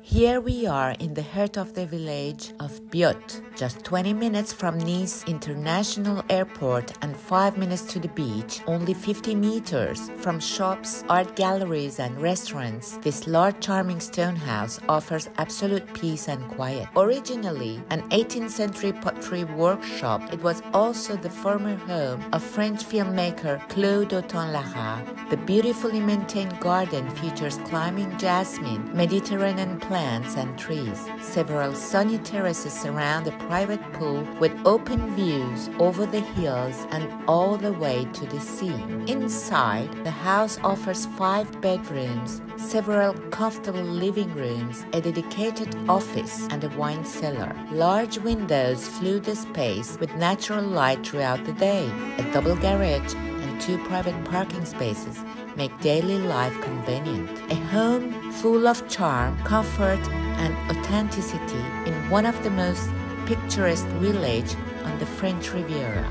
Here we are in the heart of the village of Biot, just 20 minutes from Nice International Airport and 5 minutes to the beach, only 50 meters from shops, art galleries and restaurants. This large charming stone house offers absolute peace and quiet. Originally an 18th century pottery workshop, it was also the former home of French filmmaker Claude Autant-Lara. The beautifully maintained garden features climbing jasmine, Mediterranean plants and trees. Several sunny terraces surround a private pool with open views over the hills and all the way to the sea. Inside, the house offers 5 bedrooms, several comfortable living rooms, a dedicated office, and a wine cellar. Large windows flood the space with natural light throughout the day. A double garage and 2 private parking spaces make daily life convenient. A home full of charm, comfort, and authenticity in one of the most picturesque villages on the French Riviera.